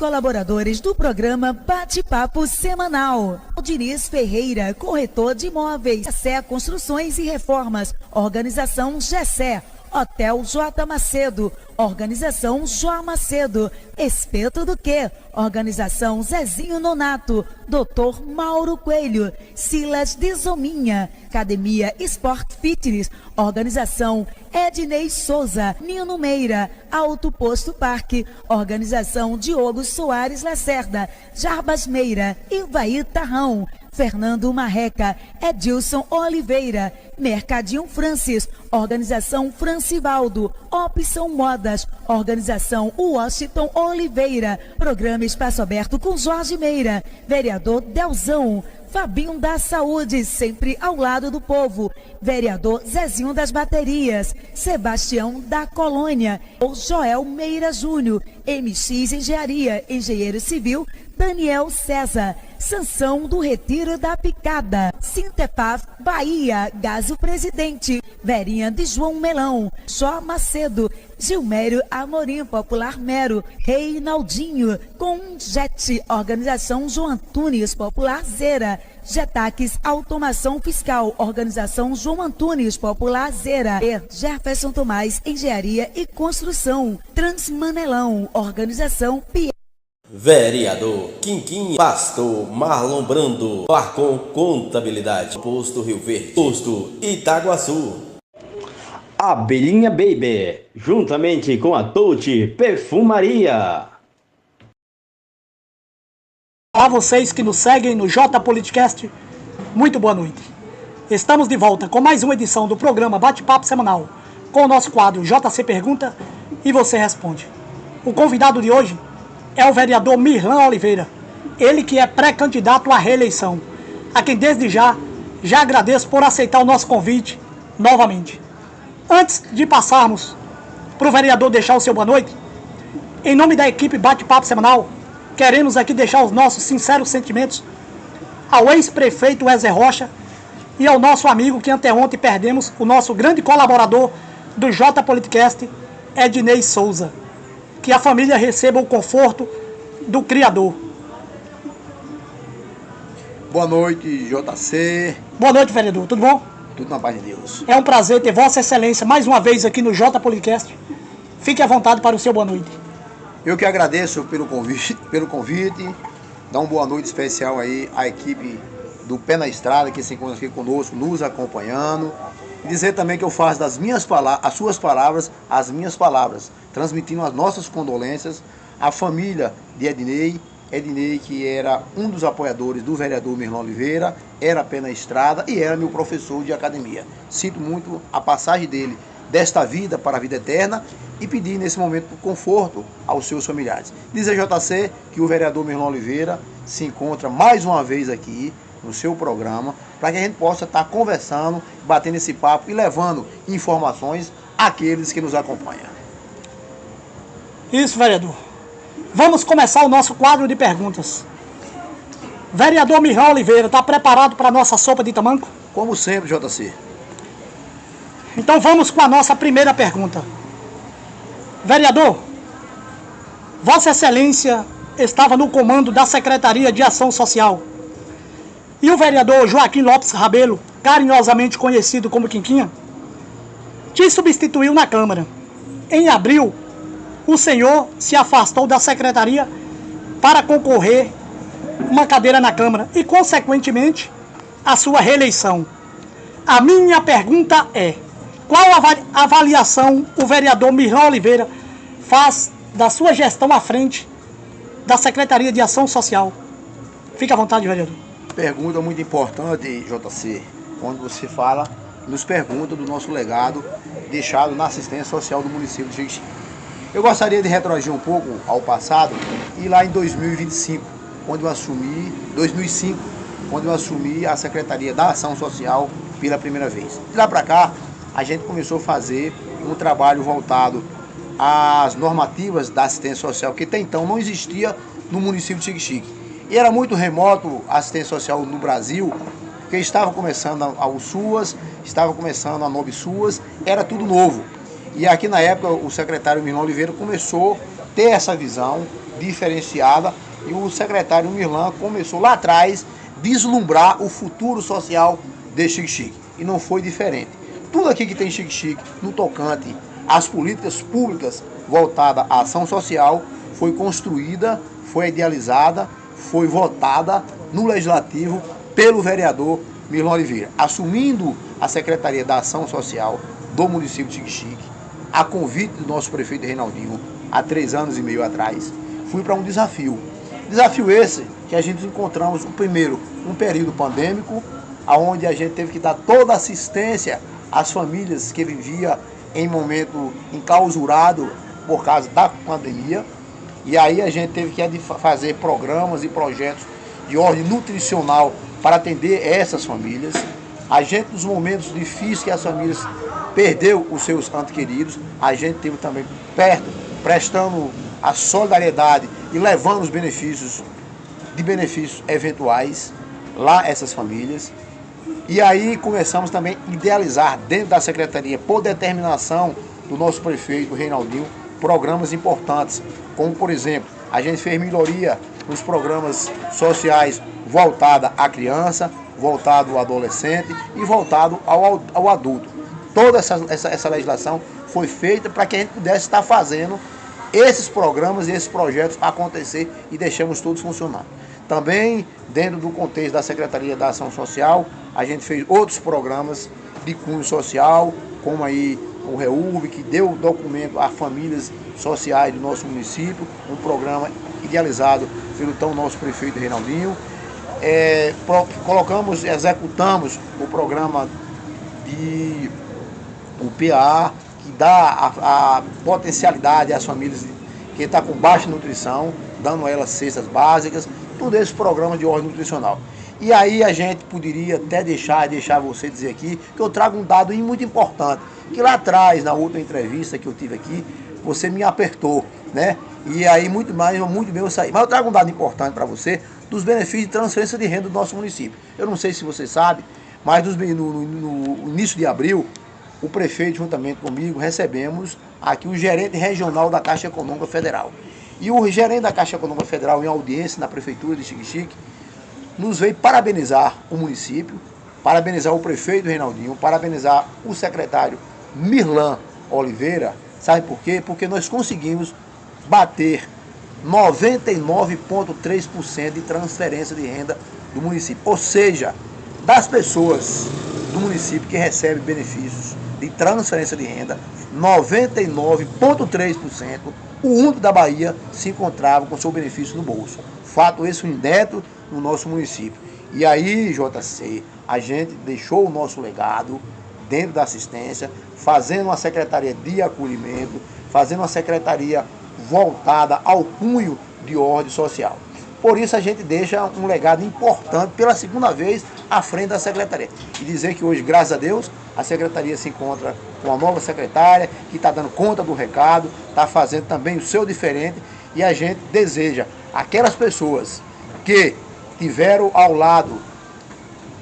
colaboradores do programa Bate-Papo Semanal. Diniz Ferreira, corretor de imóveis. Gessé Construções e Reformas. Organização Gessé. Hotel J. Macedo, Organização João Macedo, Espeto do Quê? Organização Zezinho Nonato, Dr. Mauro Coelho, Silas de Zominha, Academia Sport Fitness, Organização Ednei Souza, Nino Meira, Alto Posto Parque, Organização Diogo Soares Lacerda, Jarbas Meira, Ivaí Tarrão, Fernando Marreca, Edilson Oliveira, Mercadinho Francis, Organização Francivaldo, Opção Modas, Organização Washington Oliveira, Programa Espaço Aberto com Jorge Meira, Vereador Delzão, Fabinho da Saúde, sempre ao lado do povo, Vereador Zezinho das Baterias, Sebastião da Colônia, Joel Meira Júnior, MX Engenharia, Engenheiro Civil, Daniel César, Sansão do Retiro da Picada, Sintepaf, Bahia, Gaso Presidente, Verinha de João Melão, Jó Macedo, Gilmério Amorim, Popular Mero, Reinaldinho, Conjet, Organização João Antunes, Popular Zera, Getaques Automação Fiscal, Organização João Antunes, Popular Zera, Jefferson Tomás, Engenharia e Construção, Transmanelão, Organização Pierre. Vereador Quinquim, Pastor Marlon Brando, Arcon Contabilidade, Posto Rio Verde, Posto Itaguaçu. Abelhinha Baby, juntamente com a Touti Perfumaria. A vocês que nos seguem no J Politicast, muito boa noite. Estamos de volta com mais uma edição do programa Bate-Papo Semanal, com o nosso quadro JC Pergunta e Você Responde. O convidado de hoje é o vereador Mirlan Oliveira, ele que é pré-candidato à reeleição, a quem desde já agradeço por aceitar o nosso convite novamente. Antes de passarmos para o vereador deixar o seu boa noite, em nome da equipe Bate-Papo Semanal, queremos aqui deixar os nossos sinceros sentimentos ao ex-prefeito Ezer Rocha e ao nosso amigo que anteontem perdemos, o nosso grande colaborador do J Politicast, Ednei Souza. Que a família receba o conforto do Criador. Boa noite, JC. Boa noite, vereador. Tudo bom? Tudo na paz de Deus. É um prazer ter Vossa Excelência mais uma vez aqui no J Podcast. Fique à vontade para o seu boa noite. Eu que agradeço pelo convite. Dá uma boa noite especial aí à equipe do Pé na Estrada que se encontra aqui conosco, nos acompanhando. E dizer também que eu faço das minhas as suas palavras, as minhas palavras, transmitindo as nossas condolências à família de Ednei, que era um dos apoiadores do vereador Mirlan Oliveira, era Pé na Estrada e era meu professor de academia. Sinto muito a passagem dele desta vida para a vida eterna e pedir nesse momento conforto aos seus familiares. Dizer, JC, que o vereador Mirlan Oliveira se encontra mais uma vez aqui no seu programa, para que a gente possa estar conversando, batendo esse papo e levando informações àqueles que nos acompanham. Isso, vereador. Vamos começar o nosso quadro de perguntas. Vereador Mirlan Oliveira, está preparado para a nossa sopa de tamanco? Como sempre, JC. Então vamos com a nossa primeira pergunta. Vereador, Vossa Excelência estava no comando da Secretaria de Ação Social. E o vereador Joaquim Lopes Rabelo, carinhosamente conhecido como Quinquinha, te substituiu na Câmara. Em abril, o senhor se afastou da secretaria para concorrer uma cadeira na Câmara e, consequentemente, a sua reeleição. A minha pergunta é: qual avaliação o vereador Mirlan Oliveira faz da sua gestão à frente da Secretaria de Ação Social? Fique à vontade, vereador. Pergunta muito importante, JC, quando você fala, nos pergunta do nosso legado deixado na assistência social do município de Jequitinhonha. Eu gostaria de retroagir um pouco ao passado e lá em 2005, quando eu assumi, 2005, quando eu assumi a Secretaria da Ação Social pela primeira vez. De lá para cá, a gente começou a fazer um trabalho voltado às normativas da assistência social, que até então não existia no município de Xique-Xique. E era muito remoto a assistência social no Brasil, porque estava começando a USUAS, estava começando a NOBSUAS, era tudo novo. E aqui na época o secretário Mirlan Oliveira começou ter essa visão diferenciada, e o secretário Mirlan começou lá atrás a vislumbrar o futuro social de Xique-Xique, e não foi diferente. Tudo aqui que tem Xique-Xique no tocante às políticas públicas voltadas à ação social foi construída, foi idealizada, foi votada no Legislativo pelo vereador Mirlan Oliveira, assumindo a Secretaria da Ação Social do município de Xique-Xique, a convite do nosso prefeito Reinaldinho, há 3 anos e meio atrás. Fui para um desafio. Desafio esse que a gente encontramos, primeiro, um período pandêmico, onde a gente teve que dar toda a assistência às famílias que viviam em momento enclausurado por causa da pandemia. E aí a gente teve que fazer programas e projetos de ordem nutricional para atender essas famílias. A gente, nos momentos difíceis que as famílias perdeu os seus entes queridos, a gente teve também perto, prestando a solidariedade e levando os benefícios eventuais lá a essas famílias. E aí começamos também a idealizar dentro da Secretaria, por determinação do nosso prefeito Reinaldinho, programas importantes, como por exemplo, a gente fez melhoria nos programas sociais voltada à criança, voltado ao adolescente e voltado ao adulto. Toda essa legislação foi feita para que a gente pudesse estar fazendo esses programas e esses projetos acontecer, e deixamos todos funcionando. Também, dentro do contexto da Secretaria da Ação Social, a gente fez outros programas de cunho social, como aí o REURB, que deu documento a famílias sociais do nosso município, um programa idealizado pelo então nosso prefeito Reinaldinho. Executamos o programa o PA, que dá a potencialidade às famílias que estão com baixa nutrição, dando a elas cestas básicas, tudo esse programa de ordem nutricional. E aí a gente poderia até deixar você dizer aqui, que eu trago um dado muito importante, que lá atrás, na última entrevista que eu tive aqui, você me apertou, né? E aí muito bem eu saí. Mas eu trago um dado importante para você, dos benefícios de transferência de renda do nosso município. Eu não sei se você sabe, mas no início de abril, o prefeito, juntamente comigo, recebemos aqui o gerente regional da Caixa Econômica Federal. E o gerente da Caixa Econômica Federal, em audiência na Prefeitura de Xique-Xique, nos veio parabenizar o município, parabenizar o prefeito Reinaldinho, parabenizar o secretário Mirlan Oliveira. Sabe por quê? Porque nós conseguimos bater 99,3% de transferência de renda do município. Ou seja, das pessoas do município que recebem benefícios de transferência de renda, 99,3%, o único da Bahia se encontrava com seu benefício no bolso. Fato esse inédito no nosso município. E aí, JC, a gente deixou o nosso legado dentro da assistência, fazendo uma secretaria de acolhimento, fazendo uma secretaria voltada ao cunho de ordem social. Por isso a gente deixa um legado importante pela segunda vez à frente da secretaria. E dizer que hoje, graças a Deus, a secretaria se encontra com uma nova secretária que está dando conta do recado, está fazendo também o seu diferente, e a gente deseja aquelas pessoas que tiveram ao lado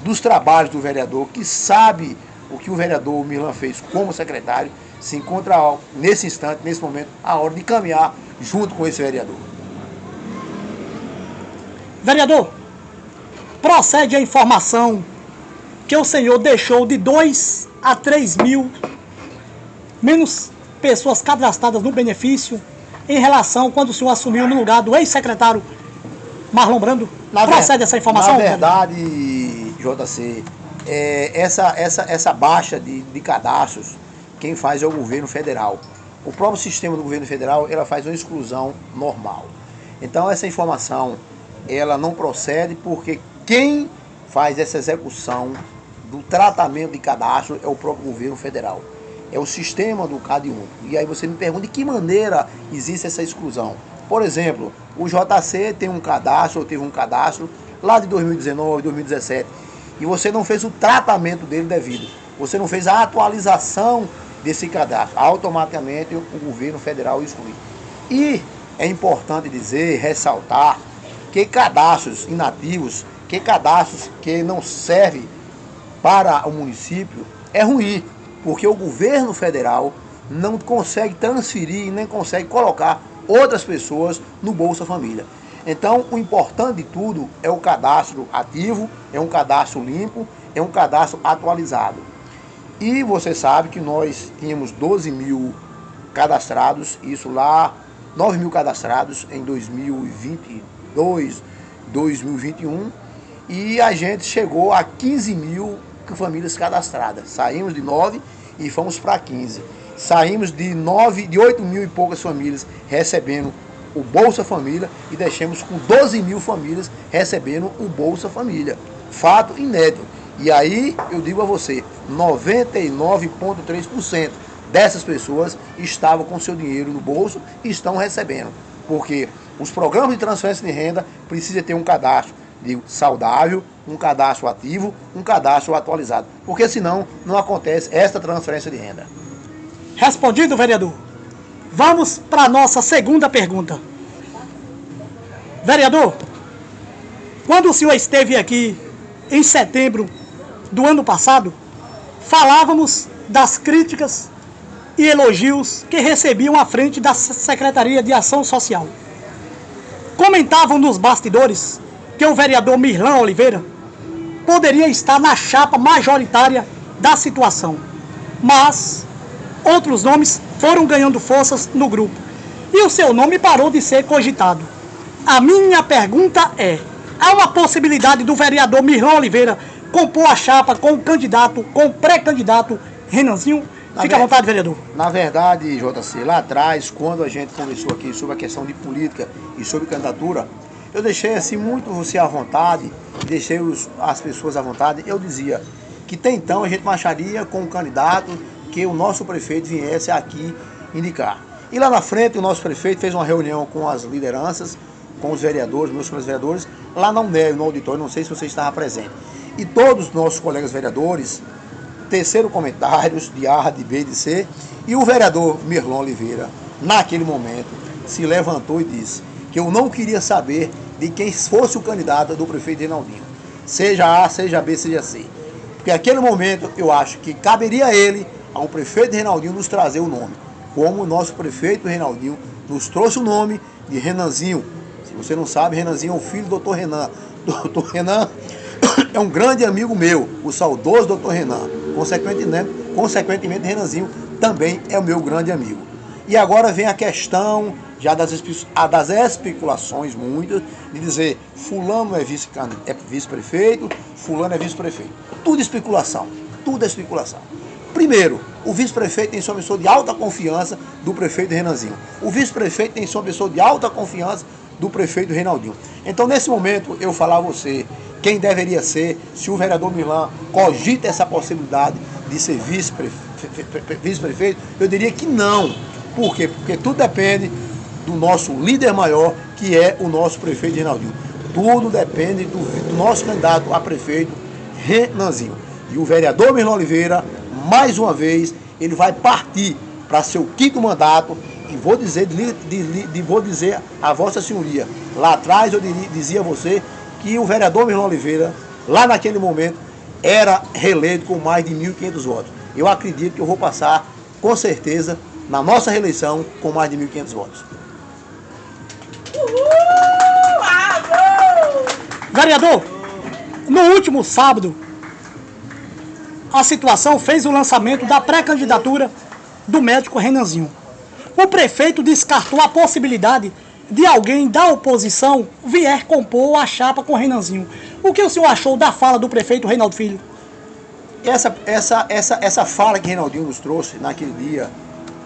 dos trabalhos do vereador, que sabe o que o vereador Mirlan fez como secretário, se encontra nesse instante, nesse momento, a hora de caminhar junto com esse vereador. Vereador, procede a informação que o senhor deixou de 2 a 3 mil menos pessoas cadastradas no benefício em relação quando o senhor assumiu no lugar do ex-secretário Marlon Brando. Procede essa informação? Na verdade, JC, essa baixa de cadastros, quem faz é o governo federal. O próprio sistema do governo federal, ela faz uma exclusão normal. Então essa informação, ela não procede, porque quem faz essa execução do tratamento de cadastro é o próprio governo federal. É o sistema do CAD único. E aí você me pergunta de que maneira existe essa exclusão. Por exemplo, o JC tem um cadastro, ou teve um cadastro lá de 2019, 2017, e você não fez o tratamento dele devido. Você não fez a atualização desse cadastro. Automaticamente o governo federal exclui. E é importante dizer, ressaltar, que cadastros inativos, que cadastros que não servem para o município, é ruim, porque o governo federal não consegue transferir, nem consegue colocar outras pessoas no Bolsa Família. Então, o importante de tudo é o cadastro ativo, é um cadastro limpo, é um cadastro atualizado. E você sabe que nós tínhamos 12 mil cadastrados, isso lá, 9 mil cadastrados em 2022, 2021, e a gente chegou a 15 mil famílias cadastradas. Saímos de 9 e fomos para 15. Saímos de 8 mil e poucas famílias recebendo o Bolsa Família e deixamos com 12 mil famílias recebendo o Bolsa Família. Fato inédito. E aí eu digo a você, 99,3% dessas pessoas estavam com seu dinheiro no bolso e estão recebendo. Porque os programas de transferência de renda precisam ter um cadastro saudável, um cadastro ativo, um cadastro atualizado. Porque senão não acontece esta transferência de renda. Respondido, vereador. Vamos para a nossa segunda pergunta. Vereador, quando o senhor esteve aqui em setembro do ano passado, falávamos das críticas e elogios que recebiam à frente da Secretaria de Ação Social. Comentavam nos bastidores que o vereador Mirlan Oliveira poderia estar na chapa majoritária da situação, mas outros nomes foram ganhando forças no grupo e o seu nome parou de ser cogitado. A minha pergunta é: há uma possibilidade do vereador Mirlan Oliveira compor a chapa com o candidato, com o pré-candidato Renanzinho? Fique à vontade, vereador. Na verdade, JC, lá atrás, quando a gente conversou aqui sobre a questão de política e sobre candidatura, eu deixei assim muito você à vontade, deixei as pessoas à vontade. Eu dizia que até então a gente marcharia com o candidato que o nosso prefeito viesse aqui indicar. E lá na frente o nosso prefeito fez uma reunião com as lideranças, com os vereadores, meus vereadores, lá na UNEV, no auditório, não sei se você estava presente. E todos os nossos colegas vereadores teceram comentários de A, de B, de C, e o vereador Mirlan Oliveira, naquele momento, se levantou e disse que eu não queria saber de quem fosse o candidato do prefeito Reinaldinho, seja A, seja B, seja C. Porque naquele momento eu acho que caberia a ele, ao prefeito Reinaldinho, nos trazer o nome, como o nosso prefeito Reinaldinho nos trouxe o nome de Renanzinho. Se você não sabe, Renanzinho é o filho do Dr. Renan. Dr. Renan é um grande amigo meu, o saudoso Dr. Renan. Consequentemente, Renanzinho também é o meu grande amigo. E agora vem a questão já das especulações muitas, de dizer fulano é vice-prefeito, fulano é vice-prefeito. Tudo é especulação, tudo é especulação. Primeiro, o vice-prefeito tem sua pessoa de alta confiança do prefeito Renanzinho. O vice-prefeito tem sua pessoa de alta confiança do prefeito Reinaldinho. Então, nesse momento, eu falar a você quem deveria ser, se o vereador Mirlan cogita essa possibilidade de ser vice-prefeito, eu diria que não. Por quê? Porque tudo depende do nosso líder maior, que é o nosso prefeito Reinaldinho. Tudo depende do nosso candidato a prefeito, Renanzinho. E o vereador Mirlan Oliveira, mais uma vez, ele vai partir para seu quinto mandato. E vou dizer a Vossa Senhoria, lá atrás eu dizia a você que o vereador Mirlan Oliveira, lá naquele momento, era reeleito com mais de 1.500 votos. Eu acredito que eu vou passar, com certeza, na nossa reeleição, com mais de 1.500 votos. Vereador, no último sábado, a situação fez o lançamento da pré-candidatura do médico Renanzinho. O prefeito descartou a possibilidade de alguém da oposição vier compor a chapa com o Renanzinho. O que o senhor achou da fala do prefeito Reinaldo Filho? Essa fala que Reinaldinho nos trouxe naquele dia,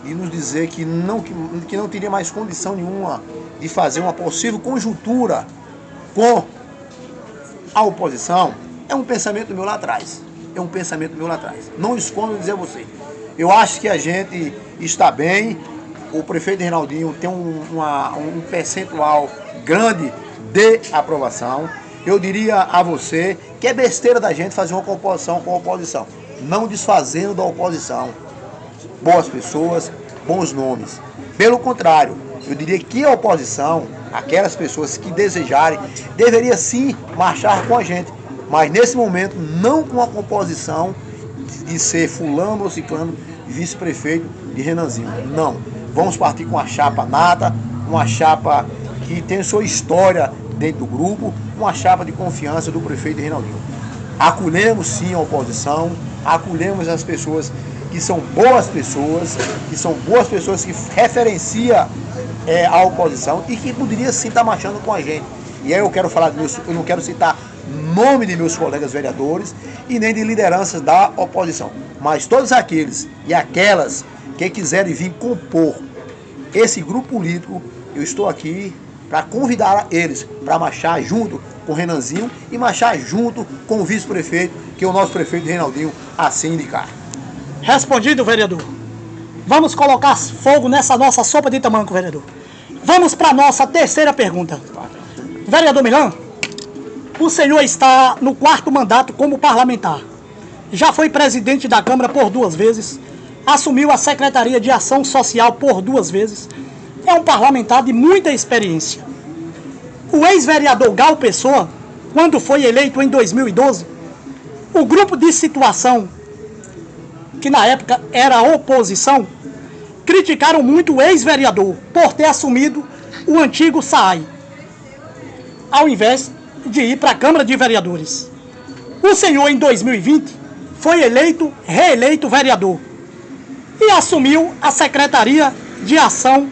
e nos dizer que não teria mais condição nenhuma de fazer uma possível conjuntura com a oposição, é um pensamento meu lá atrás. Não escondo dizer a você. Eu acho que a gente está bem. O prefeito Reinaldinho tem um percentual grande de aprovação. Eu diria a você que é besteira da gente fazer uma composição com a oposição. Não desfazendo da oposição. Boas pessoas, bons nomes. Pelo contrário, eu diria que a oposição, aquelas pessoas que desejarem, deveria sim marchar com a gente. Mas nesse momento, não com a composição de ser fulano ou ciclano vice-prefeito de Renanzinho. Não. Vamos partir com a chapa nata, uma chapa que tem sua história dentro do grupo, uma chapa de confiança do prefeito Reinaldinho. Acolhemos sim a oposição, acolhemos as pessoas que são boas pessoas, que referenciam a oposição e que poderia sim estar marchando com a gente. E aí eu quero falar eu não quero citar nome de meus colegas vereadores e nem de lideranças da oposição, mas todos aqueles e aquelas que quiserem vir compor esse grupo político, eu estou aqui para convidar eles para marchar junto com o Renanzinho e marchar junto com o vice-prefeito, que é o nosso prefeito Reinaldinho assim indicar. Respondido, vereador. Vamos colocar fogo nessa nossa sopa de tamanco, vereador. Vamos para a nossa terceira pergunta. Vereador Milan, o senhor está no 4º mandato como parlamentar. Já foi presidente da Câmara por 2 vezes, assumiu a Secretaria de Ação Social por 2 vezes. É um parlamentar de muita experiência. O ex-vereador Gal Pessoa, quando foi eleito em 2012, o grupo de situação, que na época era a oposição, criticaram muito o ex-vereador por ter assumido o antigo SAAI, ao invés de ir para a Câmara de Vereadores. O senhor, em 2020, foi reeleito vereador e assumiu a Secretaria de Ação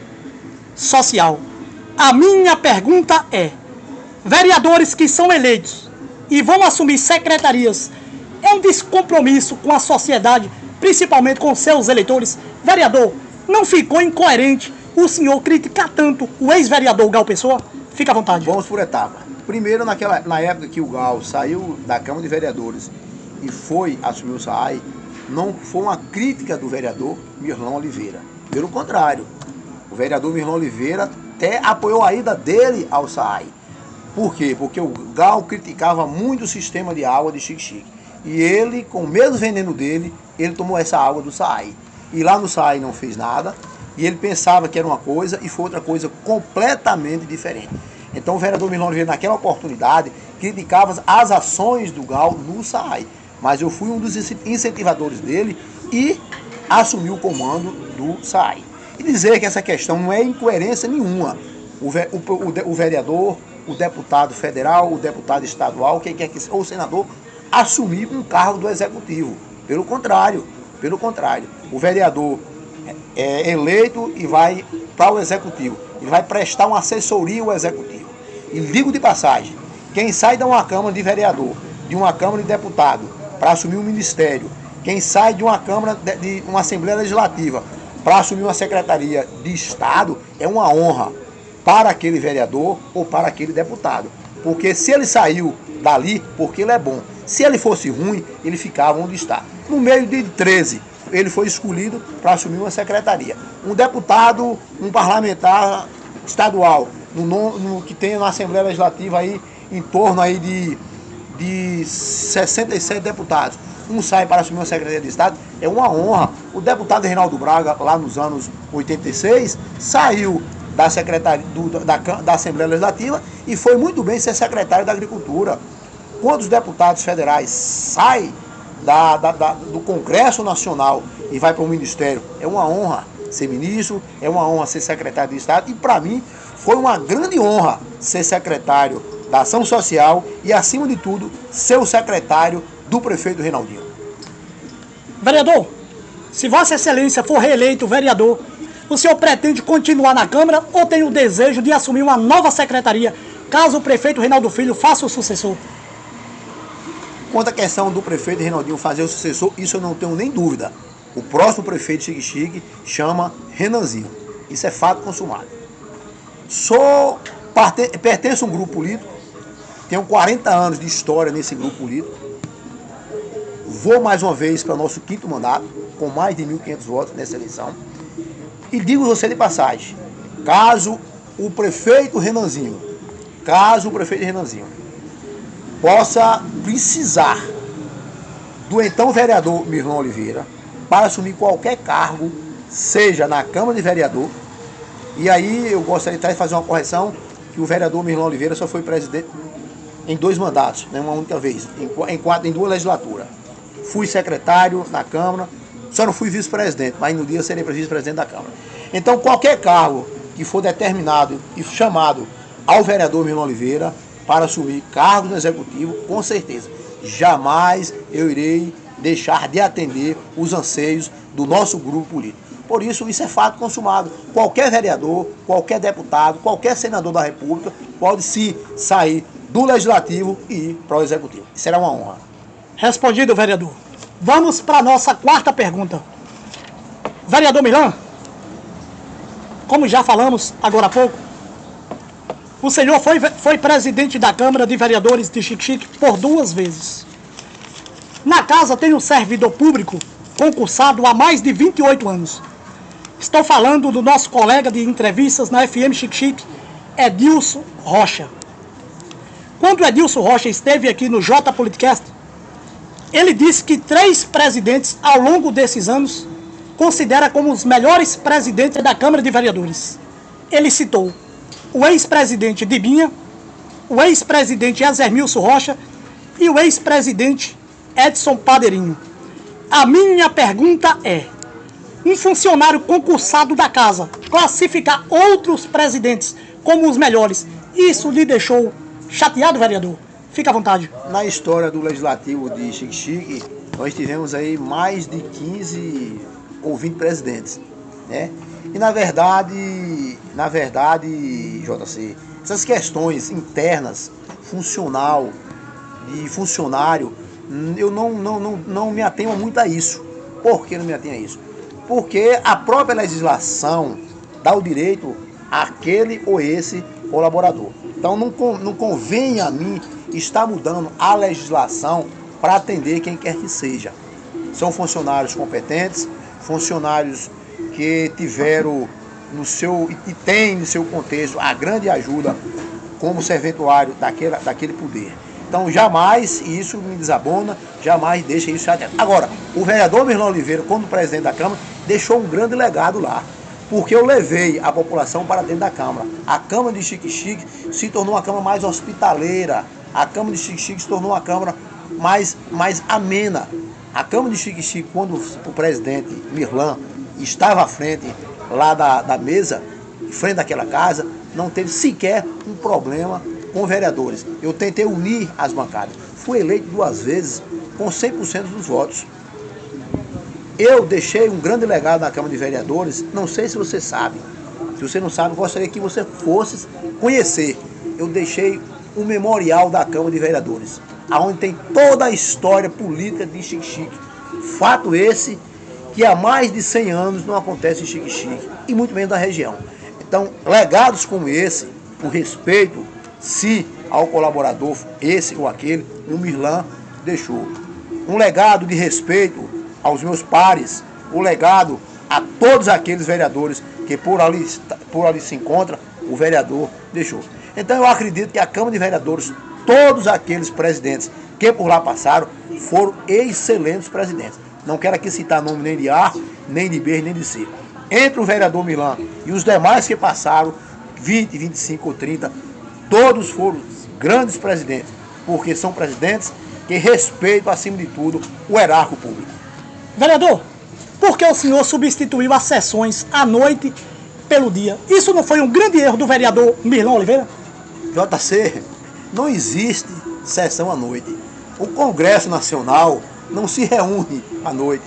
Social. A minha pergunta é: vereadores que são eleitos e vão assumir secretarias, é um descompromisso com a sociedade, principalmente com seus eleitores? Vereador, não ficou incoerente o senhor criticar tanto o ex-vereador Gal Pessoa? Fica à vontade. Vamos por etapa. Primeiro, na época que o Gal saiu da Câmara de Vereadores e foi assumir o SAAI, não foi uma crítica do vereador Mirlão Oliveira. Pelo contrário, o vereador Mirlão Oliveira até apoiou a ida dele ao SAAI. Por quê? Porque o Gal criticava muito o sistema de água de Xique-Xique. E ele, com o mesmo veneno dele, ele tomou essa água do SAAI. E lá no SAAI não fez nada, e ele pensava que era uma coisa e foi outra coisa completamente diferente. Então o vereador Mirlão Oliveira, naquela oportunidade, criticava as ações do Gal no SAAI. Mas eu fui um dos incentivadores dele e assumi o comando do SAAI. E dizer que essa questão não é incoerência nenhuma. O vereador, o deputado federal, o deputado estadual, quem quer que seja, ou o senador, assumir um cargo do executivo. Pelo contrário, o vereador é eleito e vai para o executivo. Ele vai prestar uma assessoria ao executivo. E digo de passagem, quem sai de uma Câmara de Vereador, de uma Câmara de Deputado, para assumir um ministério, quem sai de uma Câmara, de uma Assembleia Legislativa, para assumir uma Secretaria de Estado, é uma honra para aquele vereador ou para aquele deputado. Porque se ele saiu dali, porque ele é bom. Se ele fosse ruim, ele ficava onde está. No meio de 13, ele foi escolhido para assumir uma secretaria. Um deputado, um parlamentar estadual, que tem na Assembleia Legislativa aí, em torno aí de 67 deputados. Um sai para assumir uma Secretaria de Estado, é uma honra. O deputado Reinaldo Braga, lá nos anos 86, saiu da Secretaria da Assembleia Legislativa e foi muito bem ser secretário da Agricultura. Quando os deputados federais saem do Congresso Nacional e vai para o Ministério, é uma honra ser ministro, é uma honra ser secretário de Estado, e para mim foi uma grande honra ser secretário da Ação Social e, acima de tudo, ser o secretário do prefeito Reinaldinho. Vereador, se Vossa Excelência for reeleito vereador, o senhor pretende continuar na Câmara ou tem o desejo de assumir uma nova secretaria, caso o prefeito Reinaldo Filho faça o sucessor? Quanto à questão do prefeito Reinaldinho fazer o sucessor, isso eu não tenho nem dúvida. O próximo prefeito de Xique-Xique chama Renanzinho. Isso é fato consumado. Pertenço a um grupo político, tenho 40 anos de história nesse grupo político. Vou mais uma vez para o nosso 5º mandato, com mais de 1.500 votos nessa eleição. E digo você de passagem, caso o prefeito Renanzinho possa precisar do então vereador Mirlão Oliveira para assumir qualquer cargo, seja na Câmara de Vereador, e aí eu gostaria de fazer uma correção, que o vereador Mirlão Oliveira só foi presidente em 2 mandatos, né, uma única vez, em 2 legislaturas. Fui secretário na Câmara, só não fui vice-presidente, mas no dia eu serei vice-presidente da Câmara. Então qualquer cargo que for determinado e chamado ao vereador Mirlan Oliveira para assumir cargos no executivo, com certeza, jamais eu irei deixar de atender os anseios do nosso grupo político. Por isso é fato consumado. Qualquer vereador, qualquer deputado, qualquer senador da República pode se sair do Legislativo e ir para o Executivo. Será uma honra. Respondido, vereador. Vamos para a nossa quarta pergunta. Vereador Mirlan, como já falamos agora há pouco, o senhor foi presidente da Câmara de Vereadores de Xique-Xique por 2 vezes. Na casa tem um servidor público concursado há mais de 28 anos. Estou falando do nosso colega de entrevistas na FM Xique-Xique, Edilson Rocha. Quando Edilson Rocha esteve aqui no J Politicast, ele disse que 3 presidentes ao longo desses anos considera como os melhores presidentes da Câmara de Vereadores. Ele citou o ex-presidente Dibinha, o ex-presidente Ezermilson Rocha e o ex-presidente Edson Paderinho. A minha pergunta é: um funcionário concursado da casa classificar outros presidentes como os melhores, isso lhe deixou chateado, vereador? Fica à vontade. Na história do Legislativo de Xique-Xique, nós tivemos aí mais de 15 ou 20 presidentes, né? E na verdade, JC, essas questões internas, de funcionário, eu não me atenho muito a isso. Por que não me atenho a isso? Porque a própria legislação dá o direito àquele ou esse colaborador. Então não convém a mim estar mudando a legislação para atender quem quer que seja. São funcionários competentes, funcionários que tiveram e tem no seu contexto a grande ajuda como serventuário daquele poder. Então jamais, e isso me desabona, jamais deixa isso chateado. Agora, o vereador Mirlan Oliveira, como presidente da Câmara, deixou um grande legado lá, porque eu levei a população para dentro da Câmara. A Câmara de Xique-Xique se tornou uma Câmara mais hospitaleira, a Câmara de Xique-Xique se tornou uma Câmara mais amena. A Câmara de Xique-Xique, quando o presidente Mirlan estava à frente lá da mesa, em frente daquela casa, não teve sequer um problema com vereadores. Eu tentei unir as bancadas. Fui eleito 2 vezes com 100% dos votos. Eu deixei um grande legado na Câmara de Vereadores. Não sei se você sabe. Se você não sabe, gostaria que você fosse conhecer. Eu deixei um memorial da Câmara de Vereadores, onde tem toda a história política de Xique-Xique. Fato esse que há mais de 100 anos não acontece em Xique-Xique, e muito menos na região. Então, legados como esse, o respeito, se ao colaborador, esse ou aquele, o Mirlan deixou. Um legado de respeito aos meus pares, um legado a todos aqueles vereadores que por ali se encontra, o vereador deixou. Então eu acredito que a Câmara de Vereadores, todos aqueles presidentes que por lá passaram, foram excelentes presidentes. Não quero aqui citar nome nem de A, nem de B, nem de C. Entre o vereador Mirlan e os demais que passaram, 20, 25 ou 30, todos foram grandes presidentes, porque são presidentes que respeitam, acima de tudo, o hierarco público. Vereador, por que o senhor substituiu as sessões à noite pelo dia? Isso não foi um grande erro do vereador Mirlan Oliveira? JC, não existe sessão à noite. O Congresso Nacional não se reúne à noite.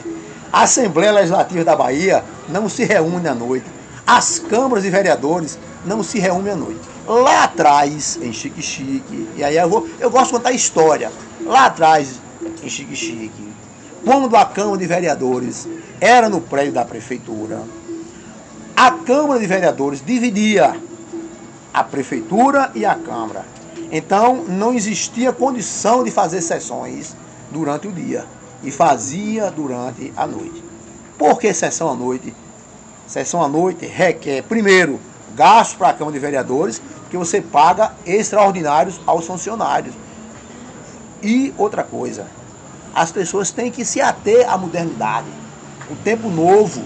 A Assembleia Legislativa da Bahia não se reúne à noite. As câmaras de vereadores não se reúnem à noite. Lá atrás, em Xique-Xique, e aí eu gosto de contar a história. Lá atrás, em Xique-Xique, quando a Câmara de Vereadores era no prédio da Prefeitura, a Câmara de Vereadores dividia a Prefeitura e a Câmara. Então, não existia condição de fazer sessões durante o dia, e fazia durante a noite. Por que sessão à noite? Sessão à noite requer, primeiro, gastos para a Câmara de Vereadores, que você paga extraordinários aos funcionários. E outra coisa, as pessoas têm que se ater à modernidade. O tempo novo,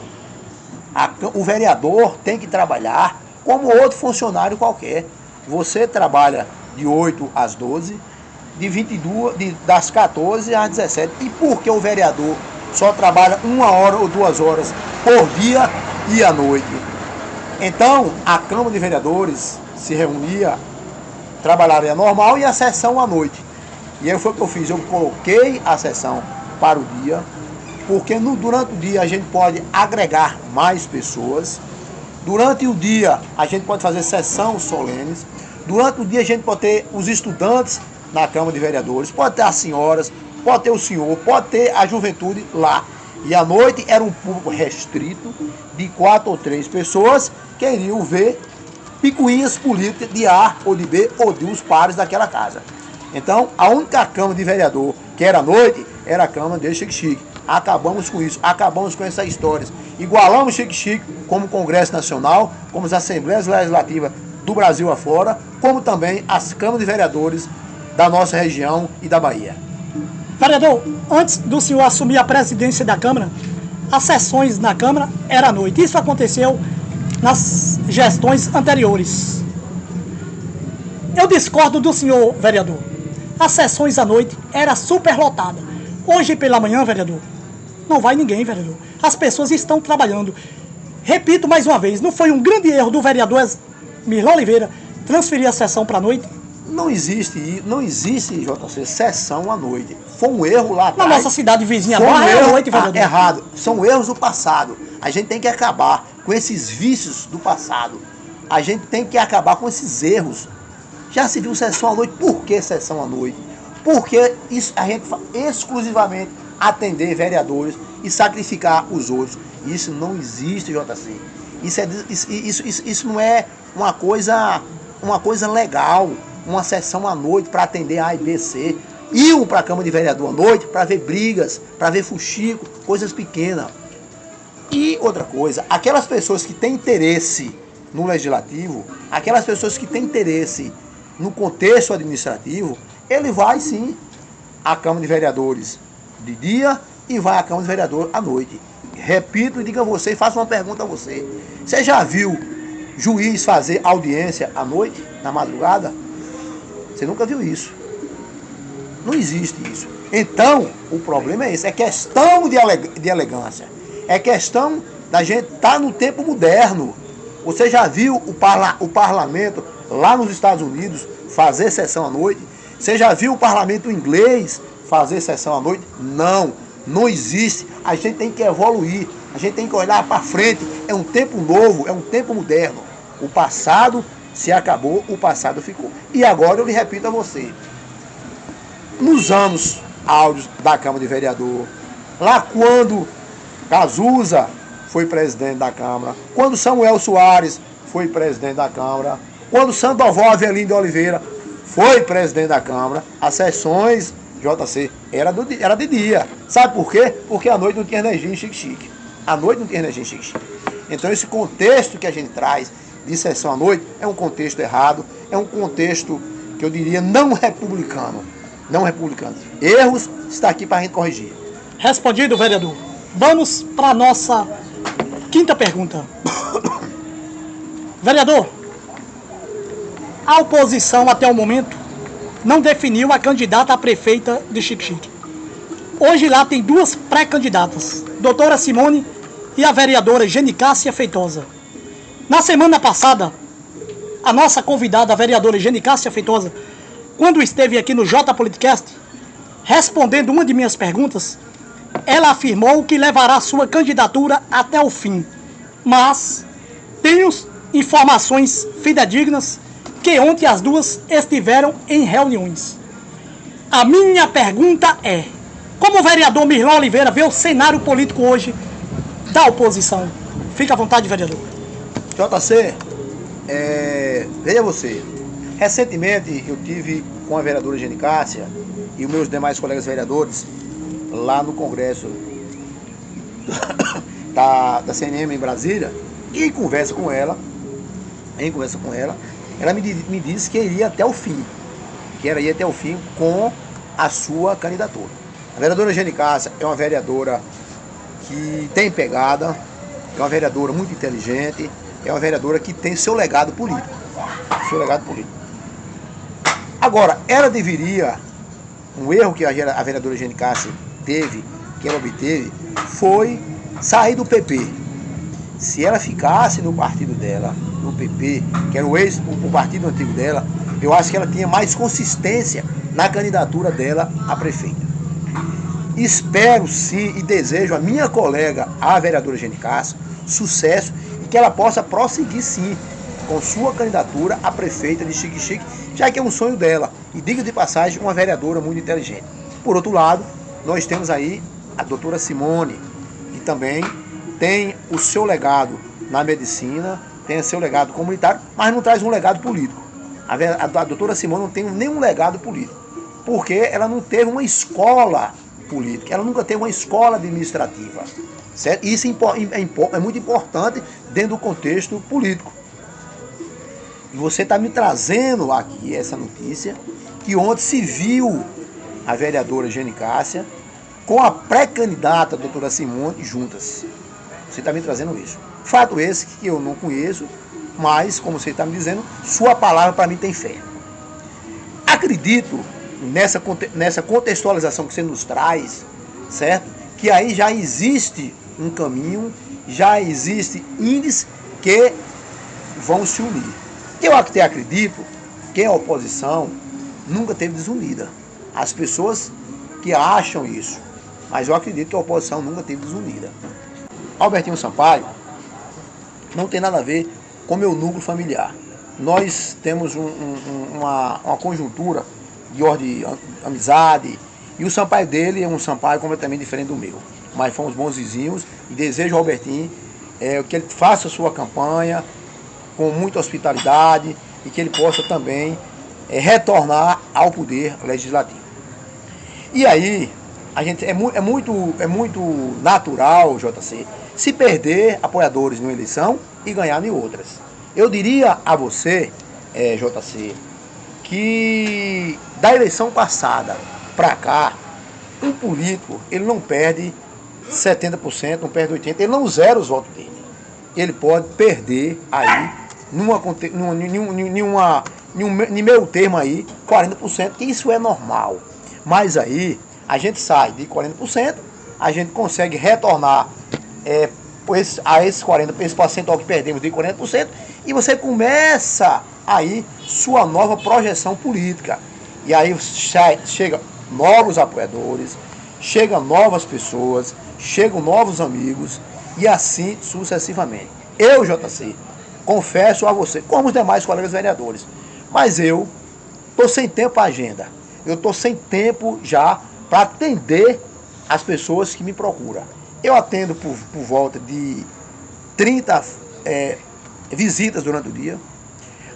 o vereador tem que trabalhar como outro funcionário qualquer. Você trabalha de 8 às 12, das 14 às 17. E por que o vereador só trabalha 1 hora ou 2 horas por dia e à noite? Então, a Câmara de Vereadores se reunia, trabalharia normal e a sessão à noite. E aí foi o que eu fiz, eu coloquei a sessão para o dia, porque durante o dia a gente pode agregar mais pessoas. Durante o dia a gente pode fazer sessões solenes. Durante o dia a gente pode ter os estudantes na Câmara de Vereadores, pode ter as senhoras, pode ter o senhor, pode ter a juventude lá. E à noite era um público restrito de 4 ou 3 pessoas que iriam ver picuinhas políticas de A ou de B ou de os pares daquela casa. Então, a única Câmara de Vereador que era à noite era a Câmara de Xique-Xique. Acabamos com isso, acabamos com essas histórias. Igualamos Xique-Xique como Congresso Nacional, como as Assembleias Legislativas do Brasil afora, como também as Câmaras de Vereadores da nossa região e da Bahia. Vereador, antes do senhor assumir a presidência da Câmara, as sessões na Câmara eram à noite. Isso aconteceu nas gestões anteriores. Eu discordo do senhor, vereador. As sessões à noite eram superlotadas. Hoje pela manhã, vereador, não vai ninguém, vereador. As pessoas estão trabalhando. Repito mais uma vez, não foi um grande erro do vereador Mirlão Oliveira transferir a sessão para a noite? Não existe, JC, sessão à noite. Foi um erro lá atrás. Na nossa cidade vizinha, foi um erro à noite, vereador. Errado. São erros do passado. A gente tem que acabar com esses vícios do passado. A gente tem que acabar com esses erros. Já se viu sessão à noite? Por que sessão à noite? Porque isso, a gente exclusivamente atender vereadores e sacrificar os outros. Isso não existe, JC. Isso não é uma coisa legal. Uma sessão à noite para atender A e B, C. Iam para a Câmara de Vereador à noite para ver brigas, para ver fuxico, coisas pequenas. E outra coisa, aquelas pessoas que têm interesse no legislativo, aquelas pessoas que têm interesse no contexto administrativo, ele vai sim à Câmara de Vereadores de dia e vai à Câmara de Vereador à noite. Repito e diga a você, faço uma pergunta a você. Você já viu juiz fazer audiência à noite, na madrugada? Você nunca viu isso. Não existe isso. Então, o problema é esse. É questão de elegância. É questão da gente estar no tempo moderno. Você já viu o parlamento lá nos Estados Unidos fazer sessão à noite? Você já viu o parlamento inglês fazer sessão à noite? Não. Não existe. A gente tem que evoluir. A gente tem que olhar para frente. É um tempo novo. É um tempo moderno. O passado se acabou, o passado ficou. E agora eu lhe repito a você. Nos anos áureos da Câmara de Vereador, lá quando Cazuza foi presidente da Câmara, quando Samuel Soares foi presidente da Câmara, quando Sandoval Avelino de Oliveira foi presidente da Câmara, as sessões, JC, era de dia. Sabe por quê? Porque à noite não tinha energia em Xique-Xique. À noite não tinha energia em Xique-Xique. Então esse contexto que a gente traz de sessão à noite é um contexto errado, é um contexto que eu diria não republicano. Não republicano. Erros está aqui para a gente corrigir. Respondido, vereador. Vamos para a nossa quinta pergunta. Vereador, a oposição até o momento não definiu a candidata a prefeita de Xique-Xique. Hoje lá tem 2 pré-candidatas, doutora Simone e a vereadora Genicássia Feitosa. Na semana passada, a nossa convidada, a vereadora Genicássia Feitosa, quando esteve aqui no J Politicast, respondendo uma de minhas perguntas, ela afirmou que levará sua candidatura até o fim. Mas tenho informações fidedignas que ontem as duas estiveram em reuniões. A minha pergunta é: como o vereador Mirlão Oliveira vê o cenário político hoje da oposição? Fica à vontade, vereador. JC, veja você, recentemente eu tive com a vereadora Genicássia e os meus demais colegas vereadores lá no Congresso da CNM em Brasília, e em conversa com ela, ela me disse que iria até o fim, com a sua candidatura. A vereadora Genicássia é uma vereadora que tem pegada, é uma vereadora muito inteligente, é uma vereadora que tem seu legado político. Agora, ela deveria, um erro que a vereadora Genicássia teve, que ela obteve, foi sair do PP. se ela ficasse no partido dela, no PP, que era o partido antigo dela, eu acho que ela tinha mais consistência na candidatura dela a prefeita. Espero sim e desejo a minha colega, a vereadora Gene Castro, sucesso e que ela possa prosseguir sim com sua candidatura a prefeita de Xique-Xique, já que é um sonho dela. E diga de passagem, uma vereadora muito inteligente. Por outro lado, nós temos aí a doutora Simone, que também tem o seu legado na medicina, tem o seu legado comunitário, mas não traz um legado político. A doutora Simone não tem nenhum legado político, porque ela não teve uma escola política, ela nunca teve uma escola administrativa, certo? Isso é muito importante dentro do contexto político. E você está me trazendo aqui essa notícia, que ontem se viu a vereadora Gene Cássia com a pré-candidata a doutora Simone juntas. Você está me trazendo isso. Fato esse que eu não conheço, mas, como você está me dizendo, sua palavra para mim tem fé. Acredito nessa contextualização que você nos traz, certo? Que aí já existe um caminho, já existe índices que vão se unir. Eu até acredito que a oposição nunca teve desunida. As pessoas que acham isso, mas eu acredito que a oposição nunca teve desunida. Albertinho Sampaio não tem nada a ver com meu núcleo familiar. Nós temos uma conjuntura de ordem de amizade, e o Sampaio dele é um Sampaio completamente diferente do meu. Mas fomos bons vizinhos e desejo ao Albertinho que ele faça a sua campanha com muita hospitalidade e que ele possa também retornar ao poder legislativo. E aí, a gente é muito natural, JC, se perder apoiadores numa eleição e ganhar em outras. Eu diria a você, JC, que da eleição passada para cá, um político, ele não perde 70%, não perde 80%, ele não zera os votos dele. Ele pode perder aí, em meio termo aí, 40%, que isso é normal. Mas aí, a gente sai de 40%, a gente consegue retornar a esses 40%, esse percentual que perdemos de 40%, e você começa aí sua nova projeção política. E aí chega novos apoiadores, chegam novas pessoas, chegam novos amigos, e assim sucessivamente. Eu, JC, confesso a você, como os demais colegas vereadores, mas eu estou sem tempo para agenda. Eu estou sem tempo já para atender as pessoas que me procuram. Eu atendo por volta de 30 visitas durante o dia.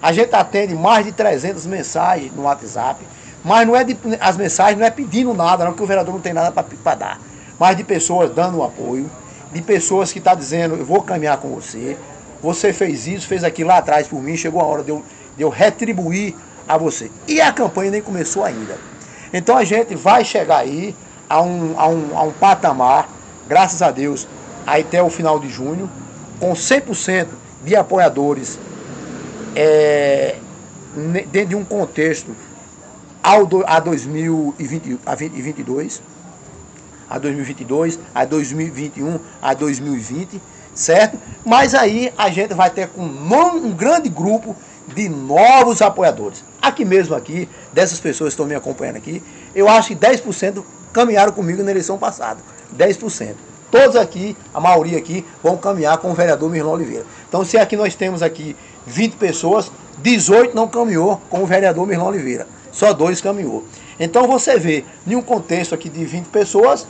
A gente atende mais de 300 mensagens no WhatsApp, mas não é as mensagens não é pedindo nada, não, porque o vereador não tem nada para dar. Mas de pessoas dando um apoio, de pessoas que estão dizendo, eu vou caminhar com você, você fez isso, fez aquilo lá atrás por mim, chegou a hora de eu retribuir a você. E a campanha nem começou ainda. Então a gente vai chegar aí a um patamar, graças a Deus, aí até o final de junho, com 100% de apoiadores dentro de um contexto a 2022, a 2021, a 2020, certo? Mas aí a gente vai ter um grande grupo de novos apoiadores. Aqui mesmo, dessas pessoas que estão me acompanhando aqui, eu acho que 10% caminharam comigo na eleição passada. 10%. Todos aqui, a maioria aqui, vão caminhar com o vereador Mirlão Oliveira. Então, se aqui nós temos aqui 20 pessoas, 18 não caminhou com o vereador Mirlão Oliveira. Só 2 caminhou. Então, você vê, em um contexto aqui de 20 pessoas,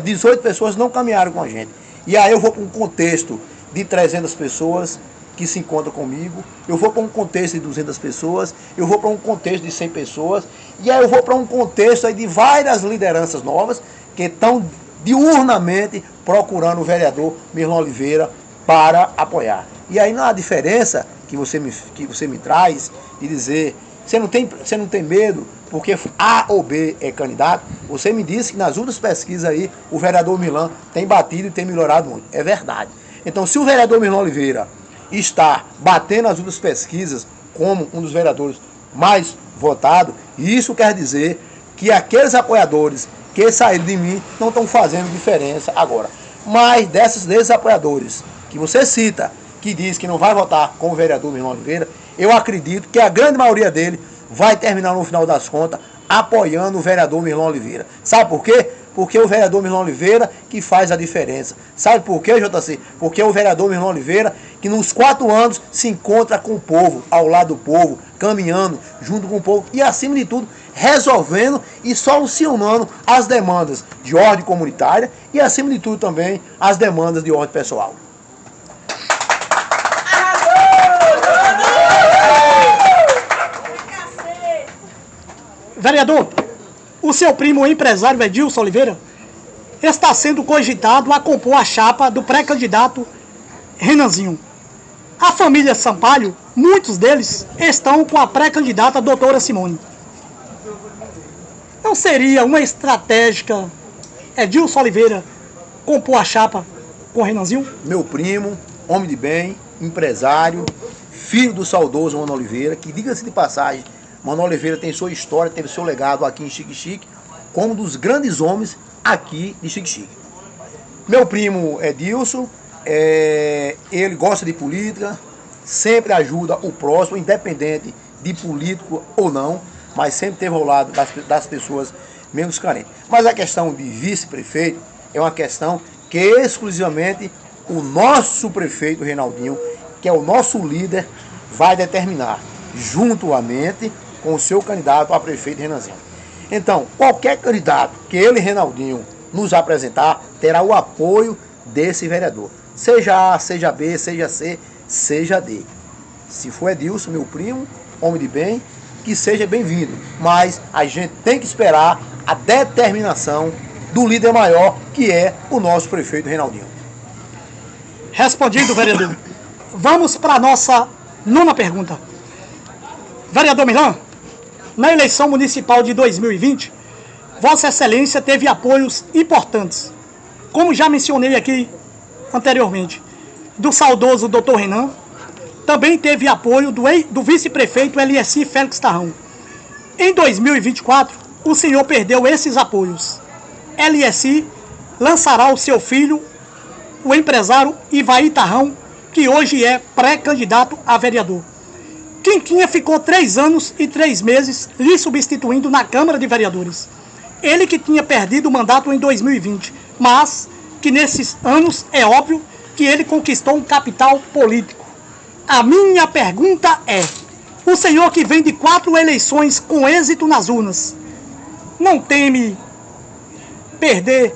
18 pessoas não caminharam com a gente. E aí eu vou para um contexto de 300 pessoas que se encontram comigo, eu vou para um contexto de 200 pessoas, eu vou para um contexto de 100 pessoas, e aí eu vou para um contexto aí de várias lideranças novas que estão diurnamente procurando o vereador Mirlão Oliveira para apoiar. E aí não há diferença que você me traz de dizer, você não tem medo porque A ou B é candidato. Você me disse que nas últimas pesquisas aí o vereador Mirlão tem batido e tem melhorado muito. É verdade. Então, se o vereador Mirlão Oliveira está batendo as últimas pesquisas como um dos vereadores mais votados, isso quer dizer que aqueles apoiadores que saíram de mim não estão fazendo diferença agora. Mas desses apoiadores que você cita, que diz que não vai votar com o vereador Mirlon Oliveira, eu acredito que a grande maioria dele vai terminar no final das contas apoiando o vereador Mirlon Oliveira. Sabe por quê? Porque é o vereador Mirlon Oliveira que faz a diferença. Sabe por quê, JC? Porque é o vereador Mirlon Oliveira que nos 4 anos se encontra com o povo, ao lado do povo, caminhando junto com o povo e, acima de tudo, resolvendo e solucionando as demandas de ordem comunitária e, acima de tudo, também as demandas de ordem pessoal. Vereador, o seu primo, o empresário Edilson Oliveira, está sendo cogitado a compor a chapa do pré-candidato Renanzinho. A família Sampaio, muitos deles, estão com a pré-candidata doutora Simone. Não seria uma estratégia Edilson Oliveira compor a chapa com Renanzinho? Meu primo, homem de bem, empresário, filho do saudoso Mano Oliveira, que, diga-se de passagem, Mano Oliveira tem sua história, teve seu legado aqui em Xique-Xique, como um dos grandes homens aqui de Xique-Xique. Meu primo Edilson, ele gosta de política, sempre ajuda o próximo, independente de político ou não, mas sempre teve ao lado das pessoas menos carentes. Mas a questão de vice-prefeito é uma questão que exclusivamente o nosso prefeito Reinaldinho, que é o nosso líder, vai determinar, juntamente com o seu candidato a prefeito Renanzinho. Então, qualquer candidato que ele, Reinaldinho, nos apresentar, terá o apoio desse vereador. Seja A, seja B, seja C, seja D. Se for Edilson, meu primo, homem de bem, que seja bem-vindo. Mas a gente tem que esperar a determinação do líder maior, que é o nosso prefeito Reinaldinho. Respondido, vereador. Vamos para a nossa 9ª pergunta. Vereador Mirlon, na eleição municipal de 2020, Vossa Excelência teve apoios importantes, como já mencionei aqui anteriormente, do saudoso Dr. Renan. Também teve apoio do vice-prefeito Eliessi Félix Tarrão. Em 2024, o senhor perdeu esses apoios. Eliessi lançará o seu filho, o empresário Ivaí Tarrão, que hoje é pré-candidato a vereador. Quinquinha ficou 3 anos e 3 meses lhe substituindo na Câmara de Vereadores. Ele que tinha perdido o mandato em 2020, mas que nesses anos é óbvio que ele conquistou um capital político. A minha pergunta é, o senhor que vem de 4 eleições com êxito nas urnas, não teme perder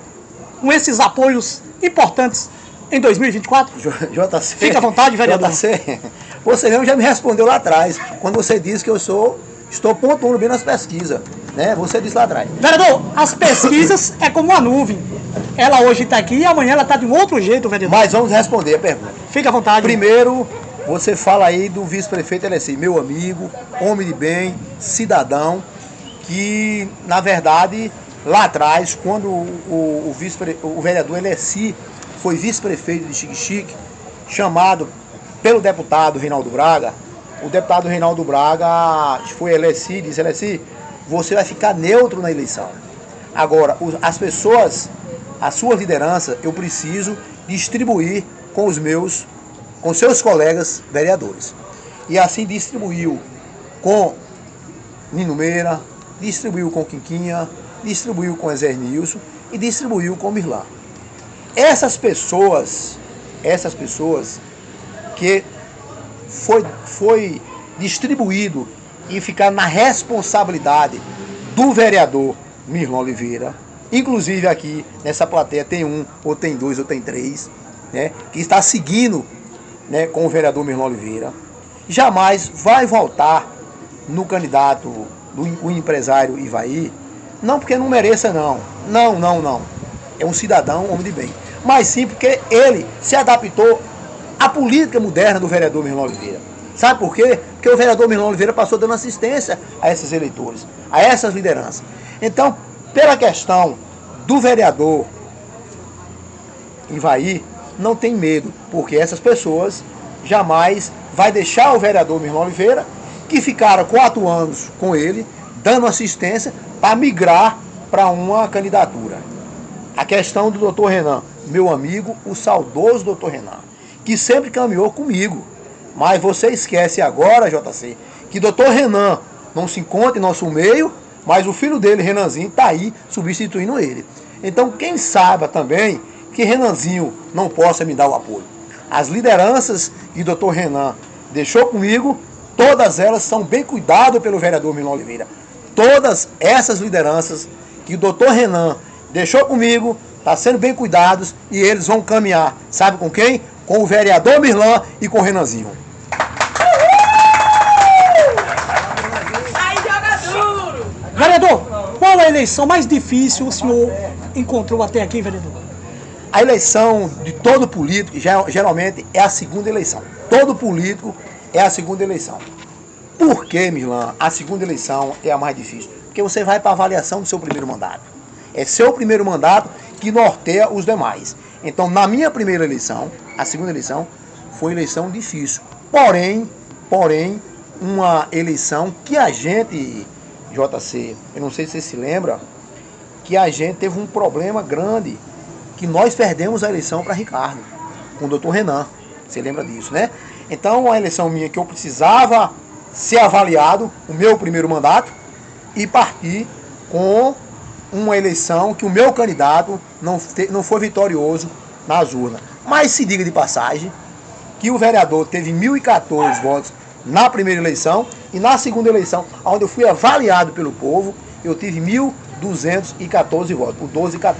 com esses apoios importantes em 2024? JC, fica à vontade, vereador. JC, você mesmo já me respondeu lá atrás, quando você disse que eu estou pontuando bem nas pesquisas, né? Você disse lá atrás. Vereador, as pesquisas é como uma nuvem. Ela hoje está aqui e amanhã ela está de um outro jeito, vereador. Mas vamos responder a pergunta. Fica à vontade. Primeiro, você fala aí do vice-prefeito Eliessi, meu amigo, homem de bem, cidadão, que, na verdade, lá atrás, quando o vereador Eliessi foi vice-prefeito de Xique-Xique, chamado pelo deputado Reinaldo Braga, o deputado Reinaldo Braga foi Eliessi, disse: Eliessi, você vai ficar neutro na eleição. Agora, as pessoas, a sua liderança, eu preciso distribuir com seus colegas vereadores. E assim distribuiu com Nino Meira, distribuiu com Quinquinha, distribuiu com Ezer Nilson e distribuiu com Mirlan. Essas pessoas que foi distribuído e ficar na responsabilidade do vereador Mirlon Oliveira, inclusive aqui nessa plateia tem um, ou tem 2, ou tem 3, né, que está seguindo, né, com o vereador Mirlon Oliveira, jamais vai voltar no candidato do empresário Ivaí, não porque não mereça, não. É um cidadão, homem de bem. Mas sim porque ele se adaptou à política moderna do vereador Mirlon Oliveira. Sabe por quê? Porque o vereador Mirlon Oliveira passou dando assistência a esses eleitores, a essas lideranças. Então, pela questão do vereador Ivaí, não tem medo, porque essas pessoas jamais vai deixar o vereador Mirlon Oliveira, que ficaram 4 anos com ele, dando assistência, para migrar para uma candidatura. A questão do doutor Renan, meu amigo, o saudoso doutor Renan, que sempre caminhou comigo. Mas você esquece agora, JC, que doutor Renan não se encontra em nosso meio, mas o filho dele, Renanzinho, está aí substituindo ele. Então, quem saiba também que Renanzinho não possa me dar o apoio. As lideranças que o doutor Renan deixou comigo, todas elas são bem cuidadas pelo vereador Milão Oliveira. Todas essas lideranças que o doutor Renan deixou comigo, está sendo bem cuidados e eles vão caminhar. Sabe com quem? Com o vereador Mirlan e com o Renanzinho. Vereador, qual a eleição mais difícil o senhor encontrou até aqui, vereador? A eleição de todo político, geralmente, é a segunda eleição. Todo político é a segunda eleição. Por que, Mirlan, a segunda eleição é a mais difícil? Porque você vai para a avaliação do seu primeiro mandato. É seu primeiro mandato que norteia os demais. Então, na minha primeira eleição, a segunda eleição, foi eleição difícil. Porém, uma eleição que a gente, JC, eu não sei se você se lembra, que a gente teve um problema grande, que nós perdemos a eleição para Ricardo, com o doutor Renan. Você lembra disso, né? Então, a eleição minha que eu precisava ser avaliado, o meu primeiro mandato, e partir com uma eleição que o meu candidato não foi vitorioso nas urnas. Mas se diga de passagem que o vereador teve 1.014 votos na primeira eleição e na segunda eleição, onde eu fui avaliado pelo povo, eu tive 1.214 votos, por 12-14.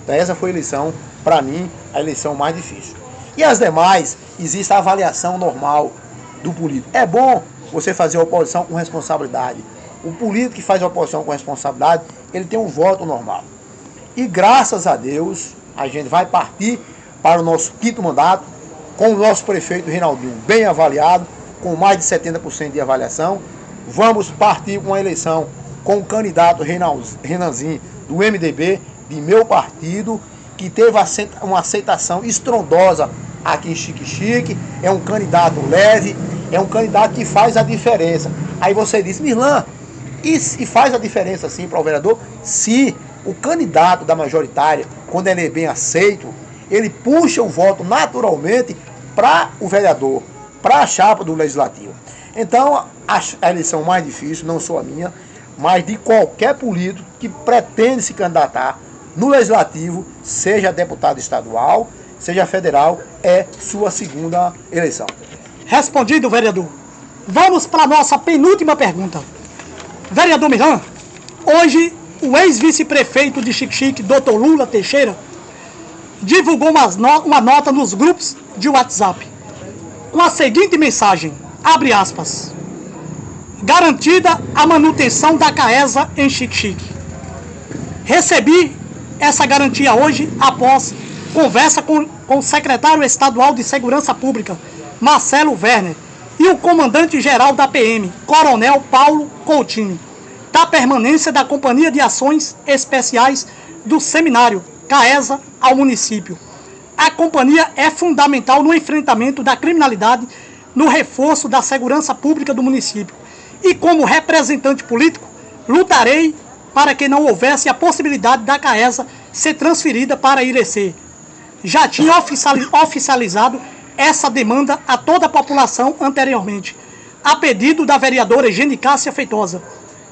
Então essa foi a eleição, para mim, a eleição mais difícil. E as demais, existe a avaliação normal do político. É bom você fazer a oposição com responsabilidade. O político que faz a oposição com responsabilidade, ele tem um voto normal. E graças a Deus, a gente vai partir para o nosso quinto mandato, com o nosso prefeito Reinaldinho bem avaliado, com mais de 70% de avaliação. Vamos partir com a eleição com o candidato Renanzinho, do MDB, de meu partido, que teve uma aceitação estrondosa aqui em Xique-Xique. É um candidato leve, é um candidato que faz a diferença. Aí você diz, Mirlan, e faz a diferença sim para o vereador? Se o candidato da majoritária, quando ele é bem aceito, ele puxa o voto naturalmente para o vereador, para a chapa do Legislativo. Então, a eleição mais difícil, não só a minha, mas de qualquer político que pretende se candidatar no Legislativo, seja deputado estadual, seja federal, é sua segunda eleição. Respondido, vereador. Vamos para a nossa penúltima pergunta. Vereador Mirlan, hoje o ex-vice-prefeito de Xique-Xique, Dr. Lula Teixeira, divulgou uma nota nos grupos de WhatsApp com a seguinte mensagem, abre aspas, garantida a manutenção da CAESA em Xique-Xique. Recebi essa garantia hoje após conversa com o secretário estadual de Segurança Pública, Marcelo Werner, e o comandante-geral da PM, Coronel Paulo Coutinho, da permanência da Companhia de Ações Especiais do Seminário, CAESA, ao município. A companhia é fundamental no enfrentamento da criminalidade, no reforço da segurança pública do município. E como representante político, lutarei para que não houvesse a possibilidade da CAESA ser transferida para Irecê. Já tinha oficializado essa demanda a toda a população anteriormente, a pedido da vereadora Eugênia Cássia Feitosa,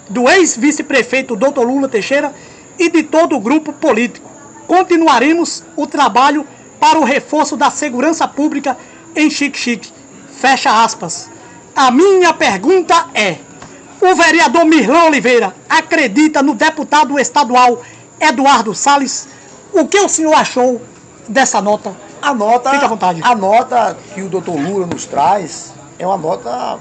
do ex-vice-prefeito Dr. Lula Teixeira e de todo o grupo político. Continuaremos o trabalho para o reforço da segurança pública em Xique-Xique. Fecha aspas. A minha pergunta é, o vereador Mirlan Oliveira acredita no deputado estadual Eduardo Salles? O que o senhor achou dessa nota? A nota, fique à vontade. A nota que o doutor Lula nos traz é uma nota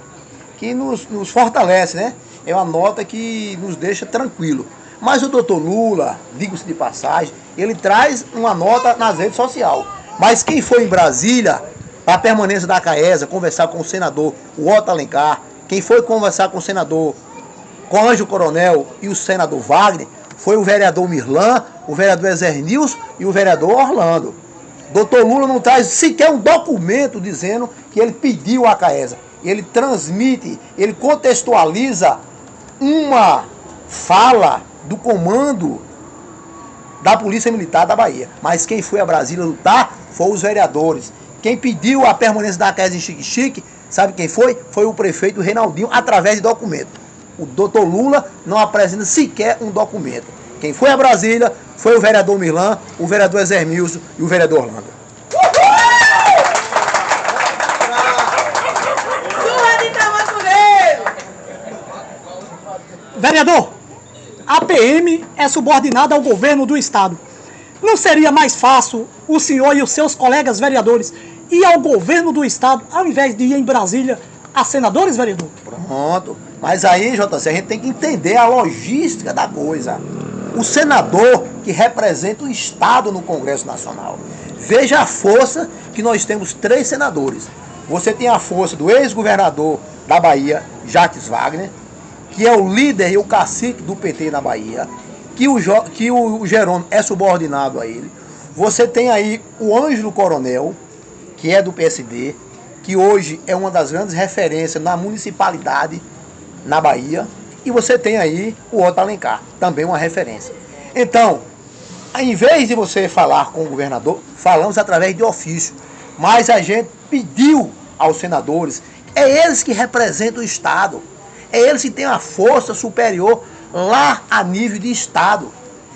que nos fortalece, né? É uma nota que nos deixa tranquilo. Mas o doutor Lula, digo-se de passagem, ele traz uma nota nas redes sociais. Mas quem foi em Brasília, para a permanência da CAESA, conversar com o senador Otto Alencar, quem foi conversar com o senador, com o Anjo Coronel e o senador Wagner, foi o vereador Mirlan, o vereador Ezernilson e o vereador Orlando. Doutor Lula não traz sequer um documento dizendo que ele pediu a CAESA. Ele transmite, ele contextualiza uma fala do comando da Polícia Militar da Bahia. Mas quem foi a Brasília lutar foram os vereadores. Quem pediu a permanência da CAES em Xique-Xique, sabe quem foi? Foi o prefeito Reinaldinho, através de documento. O doutor Lula não apresenta sequer um documento. Quem foi a Brasília foi o vereador Mirlan, o vereador Ezermilson e o vereador Orlando. Vereador, a PM é subordinada ao governo do Estado. Não seria mais fácil o senhor e os seus colegas vereadores ir ao governo do Estado, ao invés de ir em Brasília a senadores, vereador? Pronto. Mas aí, JC, a gente tem que entender a logística da coisa. O senador que representa o Estado no Congresso Nacional. Veja a força que nós temos 3 senadores. Você tem a força do ex-governador da Bahia, Jacques Wagner, que é o líder e o cacique do PT na Bahia, que o Jerônimo é subordinado a ele. Você tem aí o Ângelo Coronel, que é do PSD, que hoje é uma das grandes referências na municipalidade na Bahia. E você tem aí o Otto Alencar, também uma referência. Então, em vez de você falar com o governador, falamos através de ofício. Mas a gente pediu aos senadores, é eles que representam o Estado. É eles que têm a força superior lá a nível de Estado.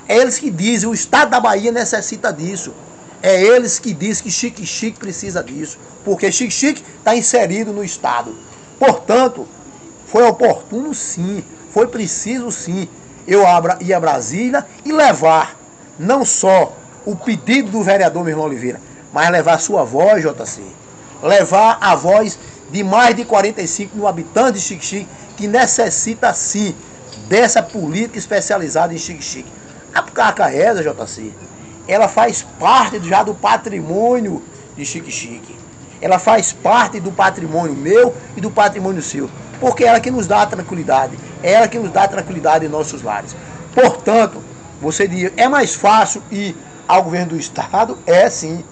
É eles que dizem, o Estado da Bahia necessita disso. É eles que dizem que Xique-Xique precisa disso. Porque Xique-Xique está inserido no Estado. Portanto, foi oportuno sim, foi preciso sim eu ir a Brasília e levar não só o pedido do vereador Mirlan Oliveira, mas levar a sua voz, JC. Levar a voz de mais de 45 mil habitantes de Xique-Xique, que necessita sim dessa política especializada em Xique-Xique. A CAESA, JC, ela faz parte já do patrimônio de Xique-Xique. Ela faz parte do patrimônio meu e do patrimônio seu. Porque é ela que nos dá a tranquilidade. É ela que nos dá a tranquilidade em nossos lares. Portanto, você diz, é mais fácil ir ao governo do Estado? É sim.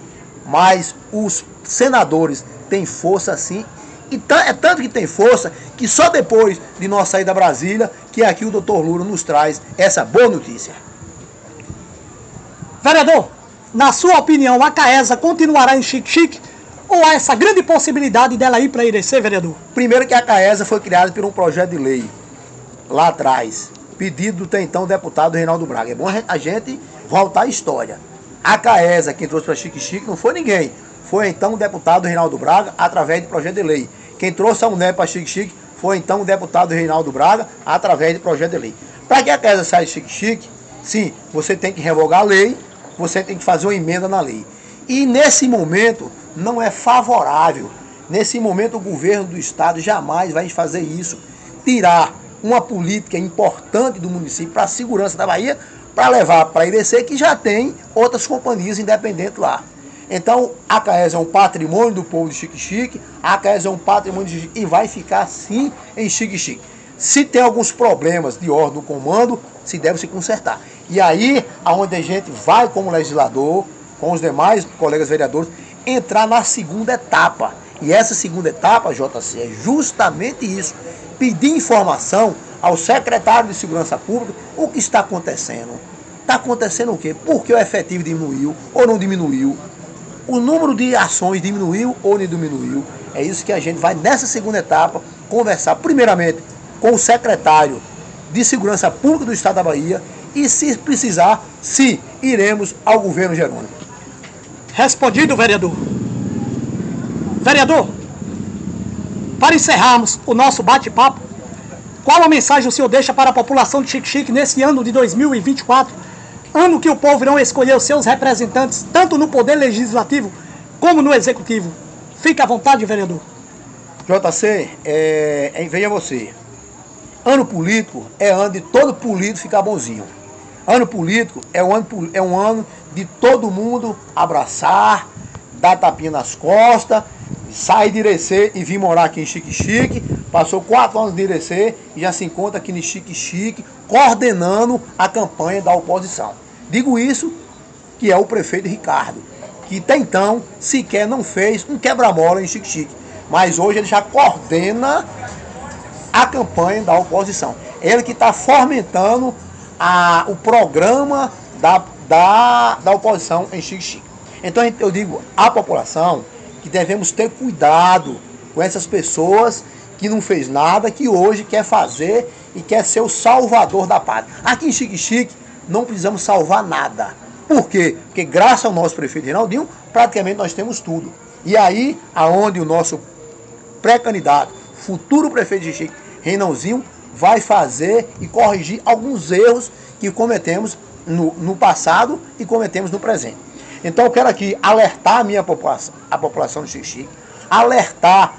Mas os senadores têm força sim. E é tanto que tem força que só depois de nós sair da Brasília, que aqui o doutor Lula nos traz essa boa notícia. Vereador, na sua opinião, a CAESA continuará em Xique-Xique ou há essa grande possibilidade dela ir para Irecê, vereador? Primeiro que a CAESA foi criada por um projeto de lei lá atrás, pedido do então deputado Reinaldo Braga. É bom a gente voltar à história. A CAESA, quem trouxe para Xique-Xique, não foi ninguém. Foi então o deputado Reinaldo Braga, através de projeto de lei. Quem trouxe a UNEP para Xique-Xique foi então o deputado Reinaldo Braga, através de projeto de lei. Para que a CAESA saia de Xique-Xique, sim, você tem que revogar a lei, você tem que fazer uma emenda na lei. E nesse momento não é favorável. Nesse momento o governo do Estado jamais vai fazer isso. Tirar uma política importante do município para a segurança da Bahia, para levar para Irecê, que já tem outras companhias independentes lá. Então, a CAESA é um patrimônio do povo de Xique-Xique, a CAESA é um patrimônio de Xique, e vai ficar sim em Xique-Xique. Se tem alguns problemas de ordem do comando, se deve se consertar. E aí, aonde a gente vai como legislador, com os demais colegas vereadores, entrar na segunda etapa. E essa segunda etapa, JC, é justamente isso. Pedir informação ao secretário de Segurança Pública o que está acontecendo. Está acontecendo o quê? Por que o efetivo diminuiu ou não diminuiu? O número de ações diminuiu ou não diminuiu? É isso que a gente vai, nessa segunda etapa, conversar primeiramente com o secretário de Segurança Pública do Estado da Bahia e, se precisar, se iremos ao governo Jerônimo. Respondido, vereador. Vereador, para encerrarmos o nosso bate-papo, qual a mensagem o senhor deixa para a população de Xique-Xique nesse ano de 2024, ano que o povo irão escolher os seus representantes, tanto no Poder Legislativo como no Executivo? Fique à vontade, vereador. JC, veja você, ano político é ano de todo político ficar bonzinho. Ano político é um ano de todo mundo abraçar, dar tapinha nas costas, sair de Irecê e vir morar aqui em Xique-Xique. Passou 4 anos de Irecê e já se encontra aqui em Xique-Xique, coordenando a campanha da oposição. Digo isso, que é o prefeito Ricardo, que até então sequer não fez um quebra-mola em Xique-Xique. Mas hoje ele já coordena a campanha da oposição. Ele que está fomentando o programa da oposição em Xique-Xique. Então eu digo à população que devemos ter cuidado com essas pessoas que não fez nada, que hoje quer fazer e quer ser o salvador da pátria. Aqui em Xique-Xique não precisamos salvar nada. Por quê? Porque graças ao nosso prefeito Reinaldinho, praticamente nós temos tudo. E aí, aonde o nosso pré-candidato, futuro prefeito de Xique, Reinaldinho, vai fazer e corrigir alguns erros que cometemos no passado e cometemos no presente. Então eu quero aqui alertar a população de Xique-Xique, alertar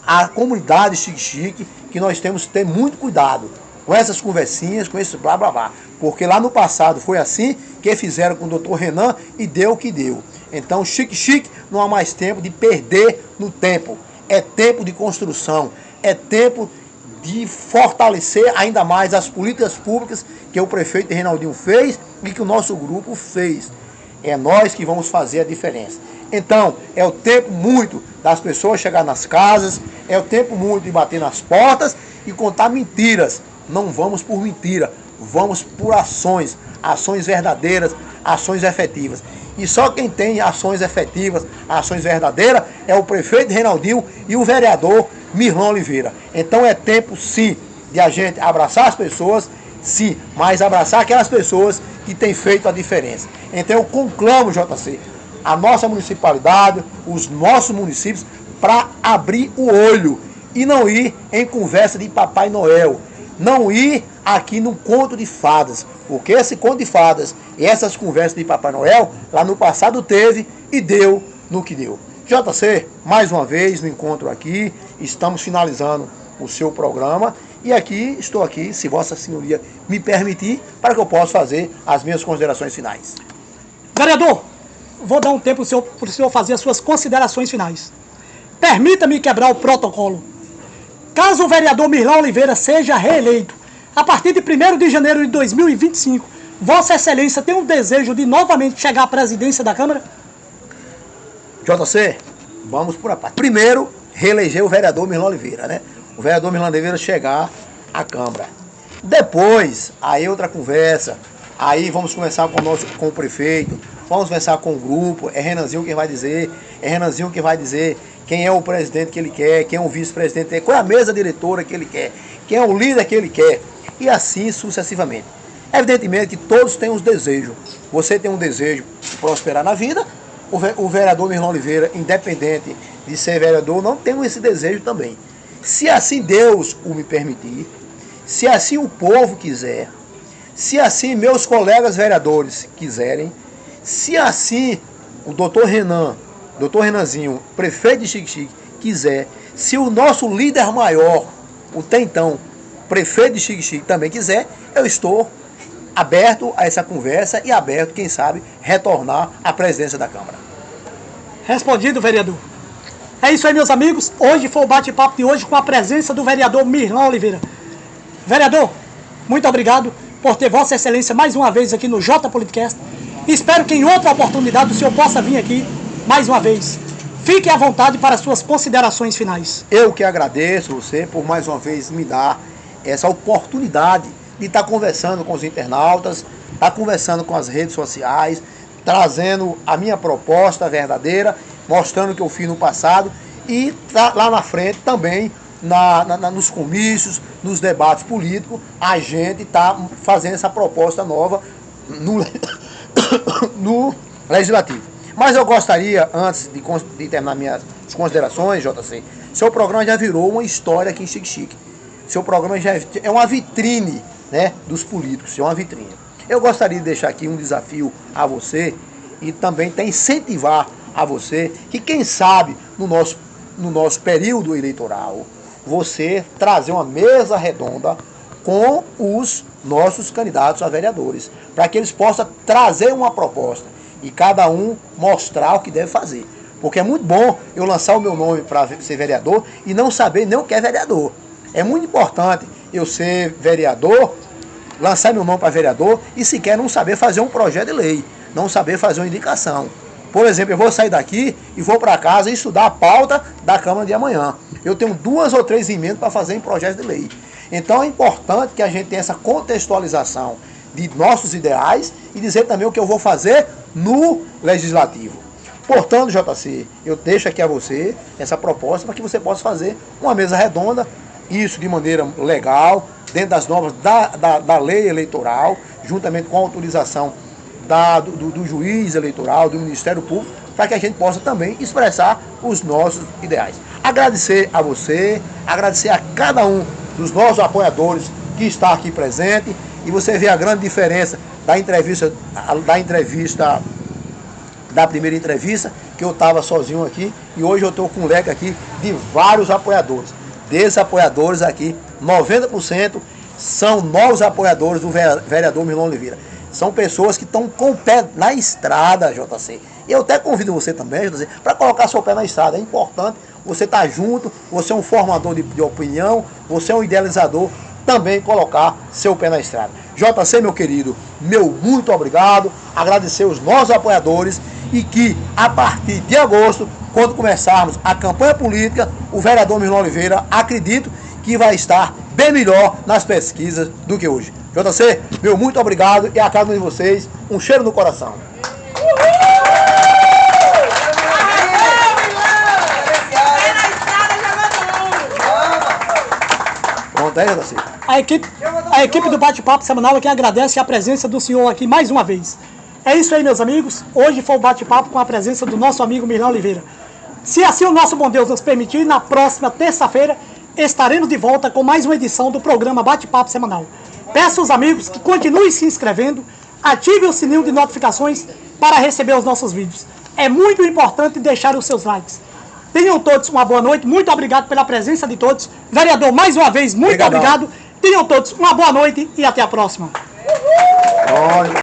a comunidade de Xique-Xique, que nós temos que ter muito cuidado com essas conversinhas, com esse blá blá blá. Porque lá no passado foi assim que fizeram com o doutor Renan e deu o que deu. Então Xique-Xique não há mais tempo de perder no tempo. É tempo de construção, é tempo de fortalecer ainda mais as políticas públicas que o prefeito Reinaldinho fez e que o nosso grupo fez. É nós que vamos fazer a diferença. Então, é o tempo muito das pessoas chegar nas casas, é o tempo muito de bater nas portas e contar mentiras. Não vamos por mentira, vamos por ações, ações verdadeiras, ações efetivas. E só quem tem ações efetivas, ações verdadeiras, é o prefeito Reinaldinho e o vereador Mirlão Oliveira. Então é tempo, sim, de a gente abraçar as pessoas, sim, mas abraçar aquelas pessoas que têm feito a diferença. Então eu conclamo, JC, a nossa municipalidade, os nossos municípios, para abrir o olho e não ir em conversa de Papai Noel. Não ir aqui num conto de fadas, porque esse conto de fadas e essas conversas de Papai Noel, lá no passado teve e deu no que deu. JC, mais uma vez no encontro aqui, estamos finalizando o seu programa e aqui estou aqui, se Vossa Senhoria me permitir, para que eu possa fazer as minhas considerações finais. Vereador, vou dar um tempo para o senhor fazer as suas considerações finais. Permita-me quebrar o protocolo. Caso o vereador Mirlão Oliveira seja reeleito, a partir de 1º de janeiro de 2025, Vossa Excelência tem um desejo de novamente chegar à presidência da Câmara? JC, vamos por a parte. Primeiro, reeleger o vereador Mirlão Oliveira, né? O vereador Mirlão Oliveira chegar à Câmara. Depois, aí outra conversa, aí vamos conversar com o prefeito, vamos conversar com o grupo, é Renanzinho quem vai dizer, quem é o presidente que ele quer, quem é o vice-presidente, qual é a mesa diretora que ele quer, quem é o líder que ele quer, e assim sucessivamente. Evidentemente que todos têm os desejos. Você tem um desejo de prosperar na vida, o vereador Mirlão Oliveira, independente de ser vereador, não tem esse desejo também. Se assim Deus o me permitir, se assim o povo quiser, se assim meus colegas vereadores quiserem, se assim o doutor Renanzinho, prefeito de Xique-Xique, quiser, se o nosso líder maior, o então prefeito de Xique-Xique também quiser, eu estou aberto a essa conversa e aberto, quem sabe, retornar à presidência da Câmara. Respondido, vereador. É isso aí, meus amigos. Hoje foi o bate-papo de hoje com a presença do vereador Mirlão Oliveira. Vereador, muito obrigado por ter Vossa Excelência mais uma vez aqui no J Politicast. Espero que em outra oportunidade o senhor possa vir aqui mais uma vez. Fique à vontade para suas considerações finais. Eu que agradeço você por mais uma vez me dar essa oportunidade de estar conversando com os internautas, estar conversando com as redes sociais, trazendo a minha proposta verdadeira, mostrando o que eu fiz no passado e lá na frente também, nos comícios, nos debates políticos, a gente está fazendo essa proposta nova no Legislativo. Mas eu gostaria, antes de terminar minhas considerações, JC, seu programa já virou uma história aqui em Xique-Xique. Seu programa já é uma vitrine, né, dos políticos, é uma vitrine. Eu gostaria de deixar aqui um desafio a você e também incentivar a você que, quem sabe, no nosso período eleitoral, você trazer uma mesa redonda com os nossos candidatos a vereadores, para que eles possam trazer uma proposta e cada um mostrar o que deve fazer. Porque é muito bom eu lançar o meu nome para ser vereador e não saber nem o que é vereador. É muito importante eu ser vereador, lançar meu nome para vereador e sequer não saber fazer um projeto de lei, não saber fazer uma indicação. Por exemplo, eu vou sair daqui e vou para casa e estudar a pauta da Câmara de amanhã. Eu tenho 2 ou 3 emendas para fazer em projeto de lei. Então é importante que a gente tenha essa contextualização de nossos ideais e dizer também o que eu vou fazer no Legislativo. Portanto, JC, eu deixo aqui a você essa proposta para que você possa fazer uma mesa redonda, isso de maneira legal, dentro das normas da lei eleitoral, juntamente com a autorização do juiz eleitoral, do Ministério Público, para que a gente possa também expressar os nossos ideais. Agradecer a você, agradecer a cada um dos nossos apoiadores que está aqui presente, e você vê a grande diferença da primeira entrevista, que eu estava sozinho aqui, e hoje eu estou com um leque aqui de vários apoiadores. Desses apoiadores aqui, 90% são novos apoiadores do vereador Mirlon Oliveira. São pessoas que estão com o pé na estrada, JC. Eu até convido você também, JC, para colocar seu pé na estrada. É importante você estar junto, você é um formador de opinião, você é um idealizador, também colocar seu pé na estrada. JC, meu querido, meu muito obrigado, agradecer os nossos apoiadores e que a partir de agosto, quando começarmos a campanha política, o vereador Mirlon Oliveira, acredito que vai estar bem melhor nas pesquisas do que hoje. JC, meu muito obrigado e a cada um de vocês, um cheiro no coração. Pronto, aí, JC. A equipe do Bate-Papo Semanal aqui agradece a presença do senhor aqui mais uma vez. É isso aí, meus amigos. Hoje foi o bate-papo com a presença do nosso amigo Mirlon Oliveira. Se assim o nosso bom Deus nos permitir, na próxima terça-feira estaremos de volta com mais uma edição do programa Bate-Papo Semanal. Peço aos amigos que continuem se inscrevendo, ativem o sininho de notificações para receber os nossos vídeos. É muito importante deixar os seus likes. Tenham todos uma boa noite, muito obrigado pela presença de todos. Vereador, mais uma vez, muito obrigado. Tenham todos uma boa noite e até a próxima.